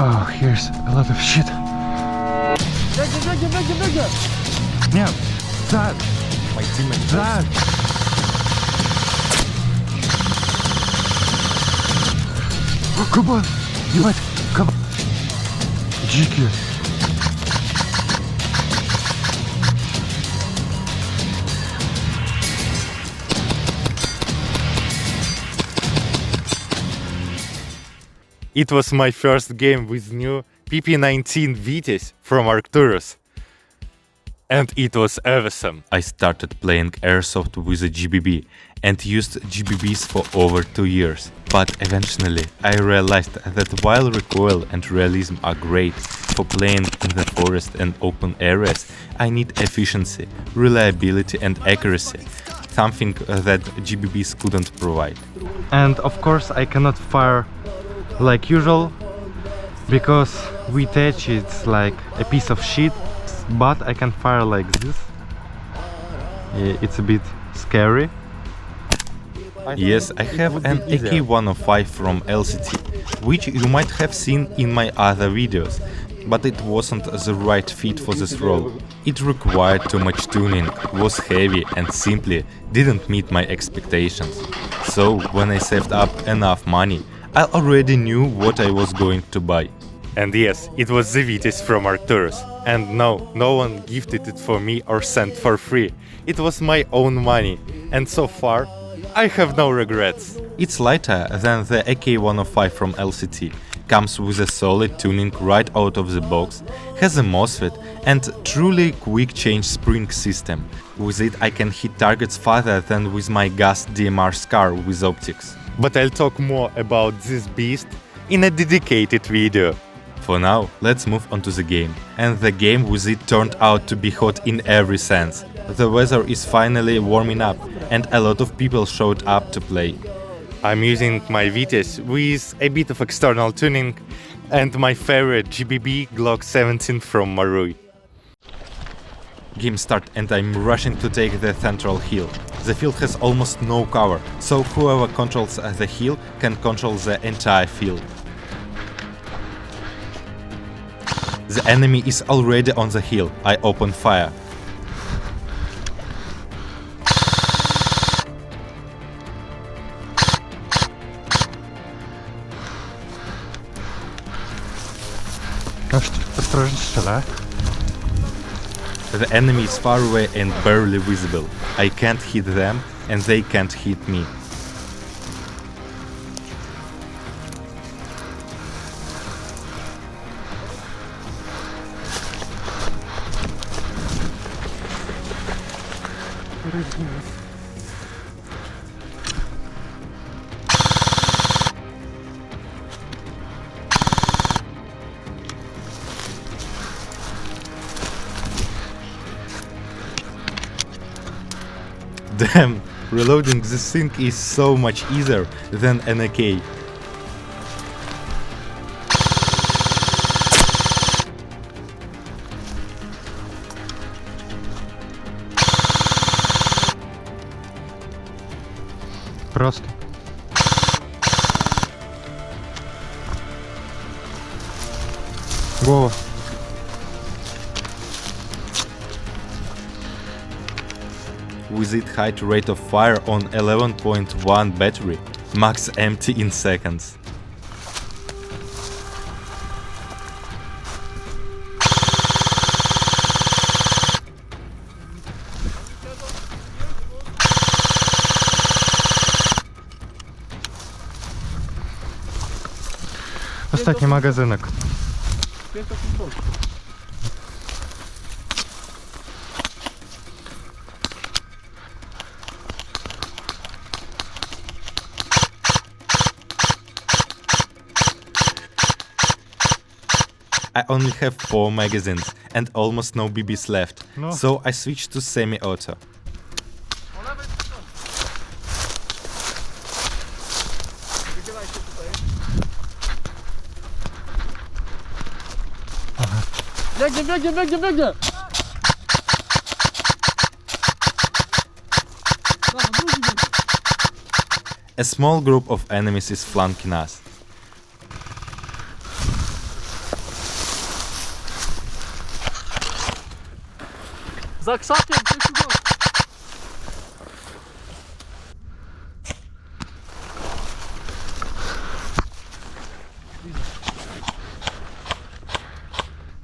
Oh, here's a lot of shit. Нет, that. My teammate. That. Кабан! Ебать! Кабан! Дикие! It was my first game with new PP-19 Vityaz from Arcturus. And it was awesome. I started playing Airsoft with a GBB and used GBBs for over 2 years. But eventually I realized that while recoil and realism are great for playing in the forest and open areas, I need efficiency, reliability and accuracy, something that GBBs couldn't provide. And of course I cannot fire like usual, because Vityaz it's like a piece of shit, but I can fire like this. It's a bit scary. Yes, I have an AK-105 from LCT, which you might have seen in my other videos, but it wasn't the right fit for this role. It required too much tuning, was heavy and simply didn't meet my expectations. So when I saved up enough money, I already knew what I was going to buy. And yes, it was the Vityaz from Arcturus. And no, no one gifted it for me or sent for free. It was my own money, and so far, I have no regrets. It's lighter than the AK-105 from LCT, comes with a solid tuning right out of the box, has a MOSFET and truly quick change spring system. With it I can hit targets farther than with my gas DMR Scar with optics. But I'll talk more about this beast in a dedicated video. For now, let's move on to the game. And the game with it turned out to be hot in every sense. The weather is finally warming up and a lot of people showed up to play. I'm using my Vityaz with a bit of external tuning and my favorite GBB Glock 17 from Marui. Game start and I'm rushing to take the central hill. The field has almost no cover, so whoever controls the hill can control the entire field. The enemy is already on the hill. I open fire. The enemy is far away and barely visible. I can't hit them and they can't hit me. Damn, reloading this thing is so much easier than an AK. Просто. Go. With it height rate of fire on 11.1 battery, max empty in seconds. Ostatni magazynek. I only have 4 magazines and almost no BBs left, so I switched to semi-auto. Biegnie! A small group of enemies is flanking us. Za krzakiem, Krzysiu, go!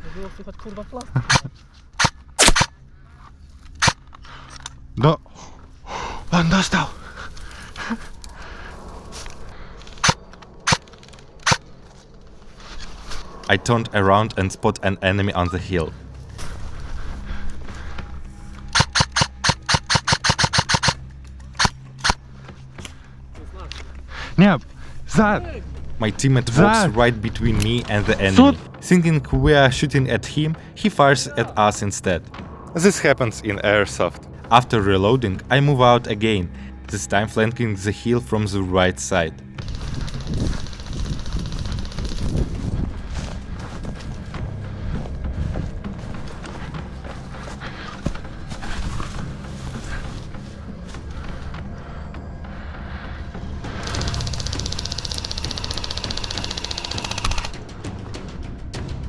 Nie było słychać kurwa plastik. On dostał! I turned around and spot an enemy on the hill. Nie, zad! My teammate walks right between me and the enemy. Thinking we are shooting at him, he fires at us instead. This happens in Airsoft. After reloading, I move out again, this time flanking the hill from the right side.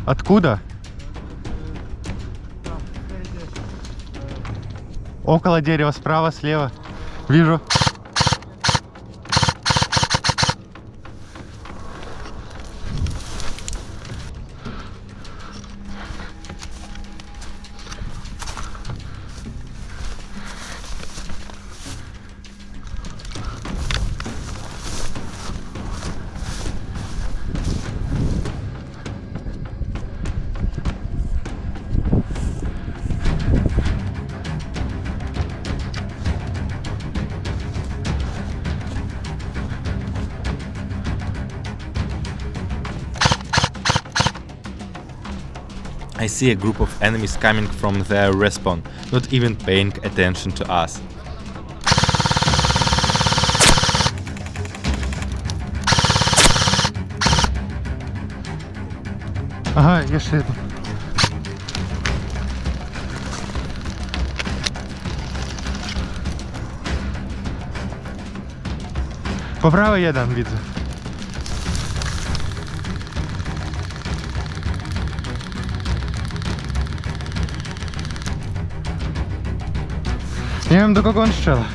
Откуда? Около дерева, справа, слева. Вижу. I see a group of enemies coming from their respawn, not even paying attention to us. Ага, jeszcze jedno. Po prawej jeden widzę. Nie wiem, do kogo on strzela.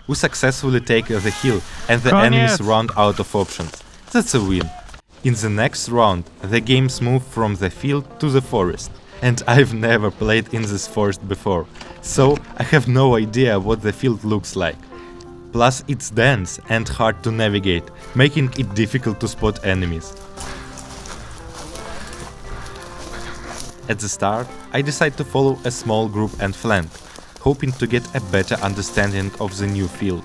We successfully take the hill and the Koniec. enemies run out of options. That's a win. In the next round, the games move from the field to the forest. And I've never played in this forest before, so I have no idea what the field looks like. Plus it's dense and hard to navigate, making it difficult to spot enemies. At the start, I decide to follow a small group and flank, hoping to get a better understanding of the new field.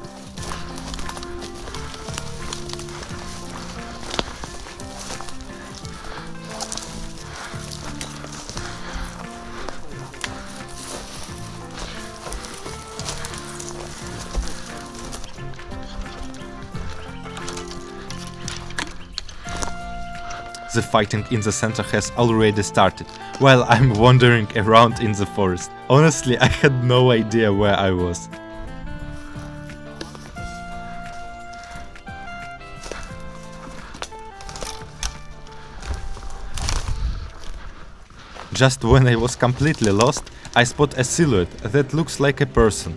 The fighting in the center has already started, while I'm wandering around in the forest. Honestly, I had no idea where I was. Just when I was completely lost, I spot a silhouette that looks like a person.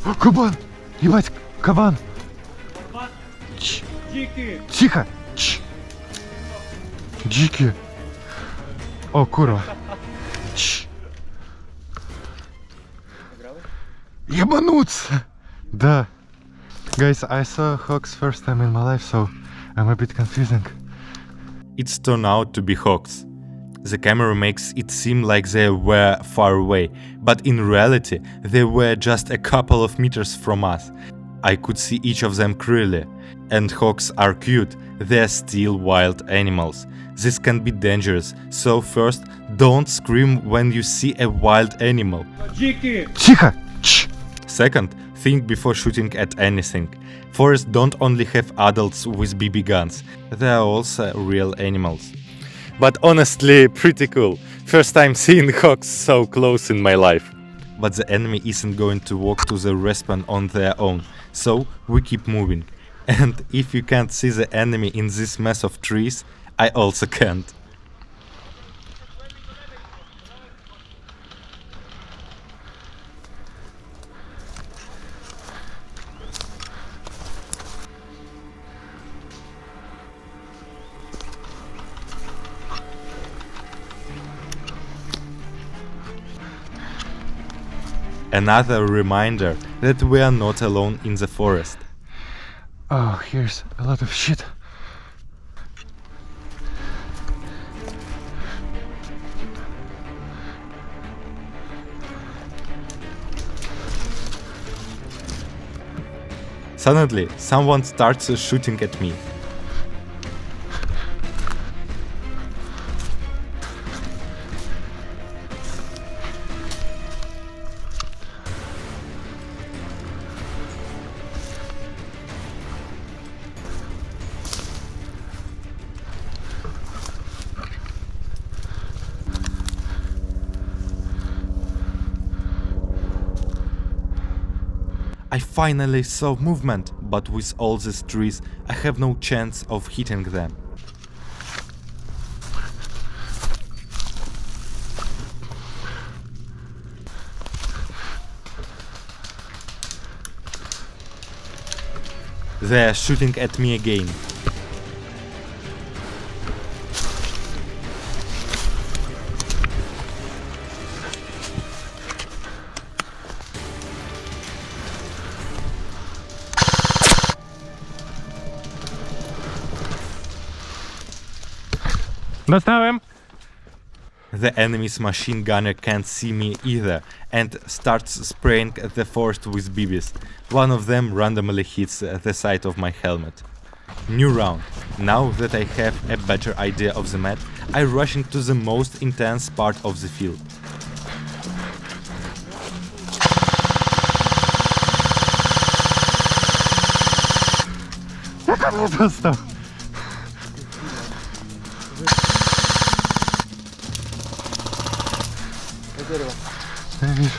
Кабан! Ебать, кабан! Чш. Тихо! Чш. Дикие! О, курва! Чш. Ебануться! Да. Guys, I saw hawks first time in my life, so I'm a bit confusing. It's turned out to be hawks. The camera makes it seem like they were far away, but in reality they were just a couple of meters from us. I could see each of them clearly. And hawks are cute, they're still wild animals. This can be dangerous, so first, don't scream when you see a wild animal. Тихо! Чш. Second, think before shooting at anything. Forests don't only have adults with BB guns, they are also real animals. But honestly, pretty cool. First time seeing hawks so close in my life. But the enemy isn't going to walk to the respawn on their own, so we keep moving. And if you can't see the enemy in this mess of trees, I also can't. Another reminder that we are not alone in the forest. Oh, here's a lot of shit. Suddenly, someone starts shooting at me. I finally saw movement, but with all these trees, I have no chance of hitting them. They are shooting at me again. Dostałem! The enemy's machine gunner can't see me either and starts spraying the forest with BBs. One of them randomly hits the side of my helmet. New round. Now that I have a better idea of the map, I rush into the most intense part of the field. Jak on mnie dostał? Ja widzę.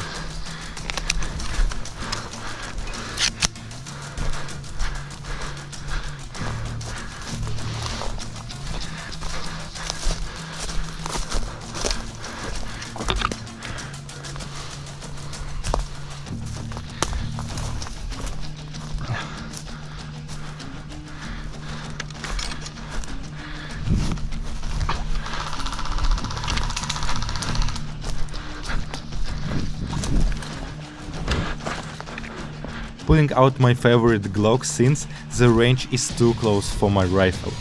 Pulling out my favorite Glock since the range is too close for my rifle.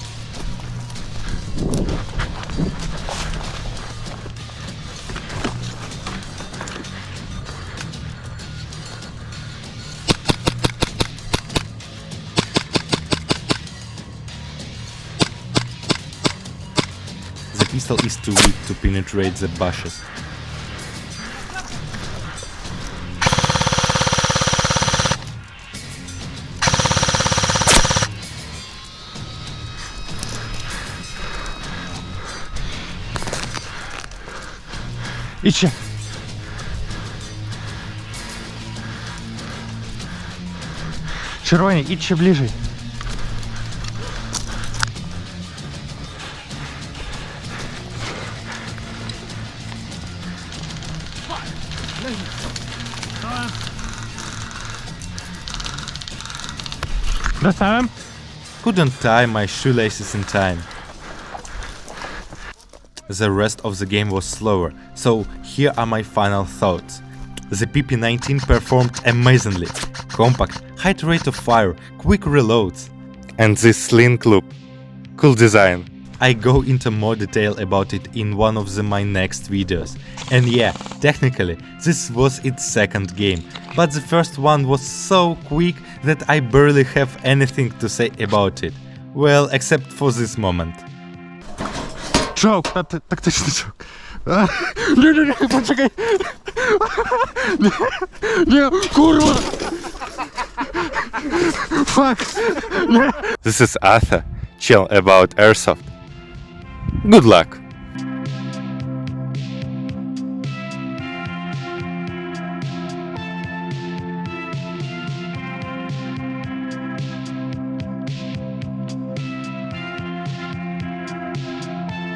The pistol is too weak to penetrate the bushes. Idźcie! Czerwoni, idźcie bliżej. Dostałem? Couldn't tie my shoelaces in time. The rest of the game was slower, so here are my final thoughts. The PP-19 performed amazingly. Compact, high rate of fire, quick reloads. And this sling loop. Cool design. I go into more detail about it in one of my next videos. And yeah, technically, this was its second game, but the first one was so quick that I barely have anything to say about it. Well, except for this moment. Czołg, taktyczny czołg. Nie, poczekaj. Nie, kurwa. Fuck. This is Arthur, chill about airsoft. Good luck!